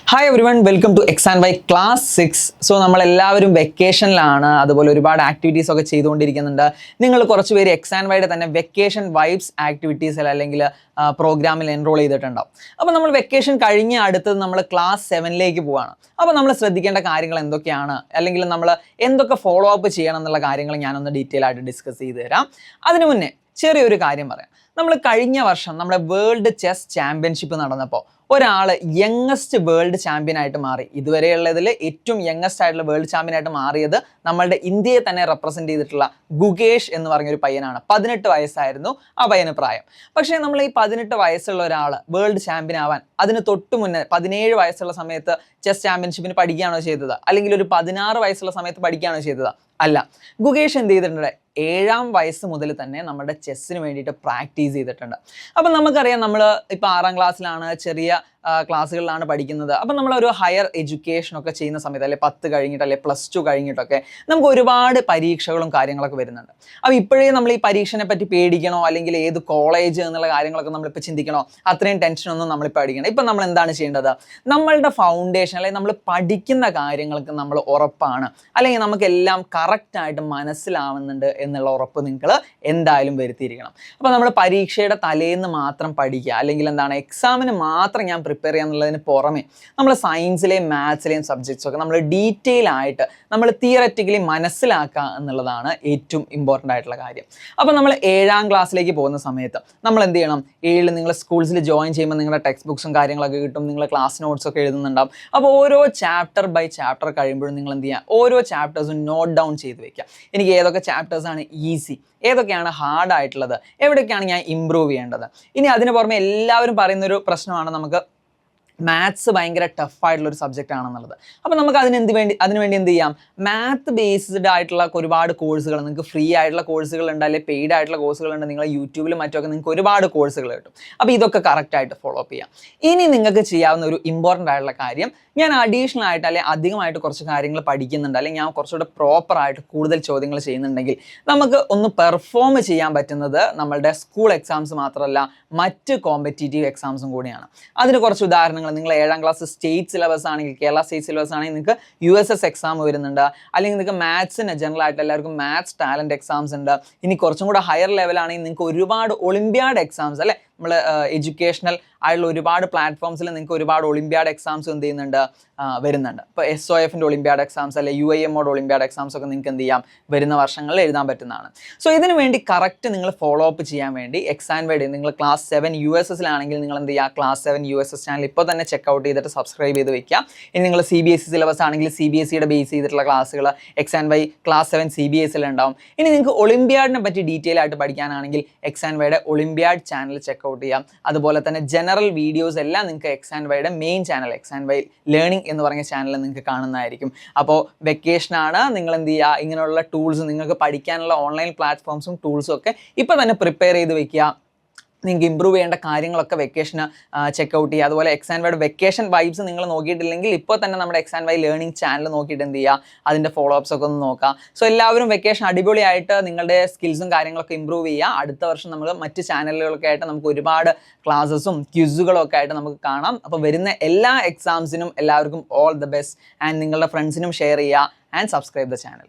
Hi everyone, welcome to X and Y class 6. So നമ്മളെല്ലാവരും വെക്കേഷനിലാണ്, അതുപോലെ ഒരുപാട് ആക്ടിവിറ്റീസ് ഒക്കെ ചെയ്തുകൊണ്ടിരിക്കുന്നുണ്ട്. നിങ്ങൾ കുറച്ച് പേര് എക്സ് ആൻഡ് വൈയുടെ തന്നെ വെക്കേഷൻ വൈബ്സ് ആക്ടിവിറ്റീസിൽ അല്ലെങ്കിൽ പ്രോഗ്രാമിൽ എൻറോൾ ചെയ്തിട്ടുണ്ടാവും. അപ്പോൾ നമ്മൾ വെക്കേഷൻ കഴിഞ്ഞ് അടുത്തത് നമ്മൾ ക്ലാസ് 7ലേക്ക് പോവുകയാണ്. അപ്പോൾ നമ്മൾ ശ്രദ്ധിക്കേണ്ട കാര്യങ്ങൾ എന്തൊക്കെയാണ്, അല്ലെങ്കിൽ നമ്മൾ എന്തൊക്കെ ഫോളോ അപ്പ് ചെയ്യണം എന്നുള്ള കാര്യങ്ങൾ ഞാനൊന്ന് ഡീറ്റെയിൽ ആയിട്ട് ഡിസ്കസ് ചെയ്ത് തരാം. അതിനു മുന്നേ ചെറിയൊരു കാര്യം പറയാം. നമ്മൾ കഴിഞ്ഞ വർഷം നമ്മുടെ വേൾഡ് ചെസ് ചാമ്പ്യൻഷിപ്പ് നടന്നപ്പോൾ ഒരാൾ യങ്ങസ്റ്റ് വേൾഡ് ചാമ്പ്യൻ ആയിട്ട് മാറി. ഇതുവരെയുള്ളതിൽ ഏറ്റവും യങ്ങസ്റ്റ് ആയിട്ടുള്ള വേൾഡ് ചാമ്പ്യൻ ആയിട്ട് മാറിയത് നമ്മളുടെ ഇന്ത്യയെ തന്നെ റെപ്രസെന്റ് ചെയ്തിട്ടുള്ള ഗുകേഷ് എന്ന് പറഞ്ഞൊരു പയ്യനാണ്. 18 വയസ്സായിരുന്നു ആ പയ്യന് പ്രായം. പക്ഷേ നമ്മൾ ഈ 18 വയസ്സുള്ള ഒരാൾ വേൾഡ് ചാമ്പ്യൻ ആവാൻ അതിന് തൊട്ട് മുന്നേ 17 വയസ്സുള്ള സമയത്ത് ചെസ് ചാമ്പ്യൻഷിപ്പിന് പഠിക്കുകയാണോ ചെയ്തത്, അല്ലെങ്കിൽ ഒരു 16 വയസ്സുള്ള സമയത്ത് പഠിക്കുകയാണോ ചെയ്തത്? അല്ല. ഗുകേഷ് എന്ത് ചെയ്തിട്ടുണ്ട്? 7ാം വയസ്സ് മുതൽ തന്നെ നമ്മുടെ ചെസ്സിന് വേണ്ടിയിട്ട് പ്രാക്ടീസ് ചെയ്തിട്ടുണ്ട്. അപ്പം നമുക്കറിയാം, നമ്മൾ ഇപ്പോൾ 6ാം ക്ലാസ്സിലാണ്, ചെറിയ ക്ലാസ്സുകളിലാണ് പഠിക്കുന്നത്. അപ്പം നമ്മളൊരു ഹയർ എഡ്യൂക്കേഷനൊക്കെ ചെയ്യുന്ന സമയത്ത്, അല്ലെ 10 കഴിഞ്ഞിട്ട്, അല്ലെ +2 കഴിഞ്ഞിട്ടൊക്കെ നമുക്ക് ഒരുപാട് പരീക്ഷകളും കാര്യങ്ങളൊക്കെ വരുന്നുണ്ട്. അപ്പോൾ ഇപ്പോഴേ നമ്മൾ ഈ പരീക്ഷനെ പറ്റി പേടിക്കണോ, അല്ലെങ്കിൽ ഏത് കോളേജ് എന്നുള്ള കാര്യങ്ങളൊക്കെ നമ്മളിപ്പോൾ ചിന്തിക്കണോ? അത്രയും ടെൻഷനൊന്നും നമ്മളിപ്പോൾ അടിക്കണം. ഇപ്പം നമ്മൾ എന്താണ് ചെയ്യേണ്ടത്? നമ്മളുടെ ഫൗണ്ടേഷൻ, അല്ലെങ്കിൽ നമ്മൾ പഠിക്കുന്ന കാര്യങ്ങൾക്ക് നമ്മൾ ഉറപ്പാണ്, അല്ലെങ്കിൽ നമുക്കെല്ലാം കറക്റ്റായിട്ട് മനസ്സിലാവുന്നുണ്ട് എന്നുള്ള ഉറപ്പ് നിങ്ങൾ എന്തായാലും വരുത്തിയിരിക്കണം. അപ്പോൾ നമ്മൾ പരീക്ഷയുടെ തലേന്ന് മാത്രം പഠിക്കുക, അല്ലെങ്കിൽ എന്താണ് എക്സാമിന് മാത്രം ഞാൻ പ്രിപ്പയർ ചെയ്യുക എന്നുള്ളതിന് പുറമെ നമ്മൾ സയൻസിലെയും മാത്സിലെയും സബ്ജക്ട്സ് ഒക്കെ നമ്മൾ ഡീറ്റെയിൽ ആയിട്ട് നമ്മൾ തിയററ്റിക്കലി മനസ്സിലാക്കുക എന്നുള്ളതാണ് ഏറ്റവും ഇമ്പോർട്ടൻ്റ് ആയിട്ടുള്ള കാര്യം. അപ്പോൾ നമ്മൾ 7ാം ക്ലാസ്സിലേക്ക് പോകുന്ന സമയത്ത് നമ്മൾ എന്ത് ചെയ്യണം? 7 നിങ്ങൾ സ്കൂൾസിൽ ജോയിൻ ചെയ്യുമ്പോൾ നിങ്ങളുടെ ടെക്സ്റ്റ് ബുക്സും കാര്യങ്ങളൊക്കെ കിട്ടും, നിങ്ങൾ ക്ലാസ് നോട്ട്സ് ഒക്കെ എഴുതുന്നുണ്ടാവും. അപ്പോൾ ഓരോ ചാപ്റ്റർ ബൈ ചാപ്റ്റർ കഴിയുമ്പോഴും നിങ്ങൾ എന്ത് ചെയ്യുക? ഓരോ ചാപ്റ്റേഴ്സും നോട്ട് ഡൗൺ ചെയ്ത് വെക്കുക. എനിക്ക് ഏതൊക്കെ ചാപ്റ്റേഴ്സാണ് ഈസി, ഏതൊക്കെയാണ് ഹാർഡ് ആയിട്ടുള്ളത്, എവിടെയൊക്കെയാണ് ഞാൻ ഇമ്പ്രൂവ് ചെയ്യേണ്ടത്. ഇനി അതിന് പുറമെ എല്ലാവരും പറയുന്നൊരു പ്രശ്നമാണ് നമുക്ക് മാത്സ് ഭയങ്കര ടഫായിട്ടുള്ളൊരു സബ്ജക്റ്റ് ആണെന്നുള്ളത്. അപ്പോൾ നമുക്ക് അതിനുവേണ്ടി എന്ത് ചെയ്യാം? മാത്ത് ബേസ്ഡ് ആയിട്ടുള്ള ഒരുപാട് കോഴ്സുകൾ, നിങ്ങൾക്ക് ഫ്രീ ആയിട്ടുള്ള കോഴ്സുകളുണ്ട്, അല്ലെങ്കിൽ പെയ്ഡ് ആയിട്ടുള്ള കോഴ്സുകളുണ്ട്. നിങ്ങൾ യൂട്യൂബിലും മറ്റൊക്കെ നിങ്ങൾക്ക് ഒരുപാട് കോഴ്സുകൾ കിട്ടും. അപ്പോൾ ഇതൊക്കെ കറക്റ്റായിട്ട് ഫോളോ അപ്പ് ചെയ്യാം. ഇനി നിങ്ങൾക്ക് ചെയ്യാവുന്ന ഒരു ഇമ്പോർട്ടൻ്റ് ആയിട്ടുള്ള കാര്യം, ഞാൻ അഡീഷണൽ ആയിട്ട് അല്ലെങ്കിൽ അധികമായിട്ട് കുറച്ച് കാര്യങ്ങൾ പഠിക്കുന്നുണ്ട്, അല്ലെങ്കിൽ ഞാൻ കുറച്ചുകൂടെ പ്രോപ്പറായിട്ട് കൂടുതൽ ചോദ്യങ്ങൾ ചെയ്യുന്നുണ്ടെങ്കിൽ നമുക്ക് ഒന്ന് പെർഫോം ചെയ്യാൻ പറ്റുന്നത് നമ്മളുടെ സ്കൂൾ എക്സാംസ് മാത്രമല്ല, മറ്റ് കോമ്പറ്റീറ്റീവ് എക്സാംസും കൂടിയാണ്. അതിന് കുറച്ച് ഉദാഹരണങ്ങൾ, നിങ്ങൾ 7ാം ക്ലാസ് സ്റ്റേറ്റ് സിലബസ് ആണെങ്കിൽ, കേരള സ്റ്റേറ്റ് സിലബസ് ആണെങ്കിൽ നിങ്ങൾക്ക് USS എക്സാം വരുന്നുണ്ട്, അല്ലെങ്കിൽ നിങ്ങൾക്ക് മാത്സിന് ജനറൽ ആയിട്ട് എല്ലാവർക്കും മാത്സ് ടാലൻറ്റ് എക്സാംസ് ഉണ്ട്. ഇനി കുറച്ചും കൂടെ ഹയർ ലെവലാണെങ്കിൽ നിങ്ങൾക്ക് ഒരുപാട് ഒളിമ്പ്യാഡ് എക്സാംസ്, അല്ലെ നമ്മൾ എഡ്യൂക്കേഷണൽ ആയിട്ടുള്ള ഒരുപാട് പ്ലാറ്റ്ഫോംസിൽ നിങ്ങൾക്ക് ഒരുപാട് ഒളിമ്പ്യാഡ് എക്സാംസ് എന്ത് ചെയ്യുന്നുണ്ട്? വരുന്നുണ്ട്. ഇപ്പോൾ SOFൻ്റെ ഒളിമ്പ്യാഡ് എക്സാംസ്, അല്ലെ UIMOയുടെ ഒളിമ്പ്യാഡ് എക്സാംസ് ഒക്കെ നിങ്ങൾക്ക് എന്ത് ചെയ്യാം? വരുന്ന വർഷങ്ങളിൽ എഴുതാൻ പറ്റുന്നതാണ്. സോ ഇതിനു വേണ്ടി കറക്റ്റ് നിങ്ങൾ ഫോളോ അപ്പ് ചെയ്യാൻ വേണ്ടി എക്സ് ആൻഡ് വൈ നിങ്ങൾ ക്ലാസ് 7 USSലാണെങ്കിൽ നിങ്ങൾ എന്ത് ചെയ്യുക? ക്ലാസ് 7 USS ചാനൽ ഇപ്പോൾ തന്നെ ചെക്കൗട്ട് ചെയ്തിട്ട് സബ്സ്ക്രൈബ് ചെയ്ത് വെക്കുക. ഇനി നിങ്ങൾ CBSE സിലബസ് ആണെങ്കിൽ CBSEയുടെ ബേസ് ചെയ്തിട്ടുള്ള ക്ലാസ്സുകൾ എക്സ് ആൻഡ് വൈ ക്ലാസ് 7 CBSEൽ ഉണ്ടാവും. ഇനി നിങ്ങൾക്ക് ഒളിമ്പ്യാഡിനെ പറ്റി ഡീറ്റെയിൽ ആയിട്ട് പഠിക്കാനാണെങ്കിൽ എക്സ് ആൻഡ് വൈയുടെ ഒളിമ്പ്യാഡ് ചാനൽ ചെക്കൗട്ട് ചെയ്യാം. അതുപോലെ തന്നെ ജനറൽ വീഡിയോസ് എല്ലാം നിങ്ങൾക്ക് എക്സ് ആൻഡ് വൈയുടെ main channel X and Y learning എന്ന് പറഞ്ഞ ചാനൽ നിങ്ങൾക്ക് കാണുന്നതായിരിക്കും. അപ്പോൾ വെക്കേഷനാണ്, നിങ്ങൾ എന്ത് ചെയ്യുക? ഇങ്ങനെയുള്ള ടൂൾസ്, നിങ്ങൾക്ക് പഠിക്കാനുള്ള ഓൺലൈൻ പ്ലാറ്റ്ഫോംസും ടൂൾസും ഒക്കെ ഇപ്പോൾ തന്നെ പ്രിപ്പയർ ചെയ്ത് വെക്കുക. നിങ്ങൾക്ക് ഇമ്പ്രൂവ് ചെയ്യേണ്ട കാര്യങ്ങളൊക്കെ വെക്കേഷന് ചെക്കൗട്ട് ചെയ്യുക. അതുപോലെ എക്സ് ആൻഡ് വൈയുടെ വെക്കേഷൻ വൈബ്സ് നിങ്ങൾ നോക്കിയിട്ടില്ലെങ്കിൽ ഇപ്പോൾ തന്നെ നമ്മുടെ X and Y learning channel നോക്കിയിട്ട് എന്ത് ചെയ്യുക? അതിൻ്റെ ഫോളോ അപ്സ് ഒക്കെ ഒന്ന് നോക്കുക. സോ എല്ലാവരും വെക്കേഷൻ അടിപൊളിയായിട്ട് നിങ്ങളുടെ സ്കിൽസും കാര്യങ്ങളൊക്കെ ഇമ്പ്രൂവ് ചെയ്യുക. അടുത്ത വർഷം നമ്മൾ മറ്റ് ചാനലുകളൊക്കെ ആയിട്ട് നമുക്ക് ഒരുപാട് ക്ലാസ്സസും ക്വിസുകളും ഒക്കെ ആയിട്ട് നമുക്ക് കാണാം. അപ്പോൾ വരുന്ന എല്ലാ എക്സാംസിനും എല്ലാവർക്കും ഓൾ ദ ബെസ്റ്റ്. ആൻഡ് നിങ്ങളുടെ ഫ്രണ്ട്സിനും ഷെയർ ചെയ്യുക ആൻഡ് സബ്സ്ക്രൈബ് ദ ചാനൽ.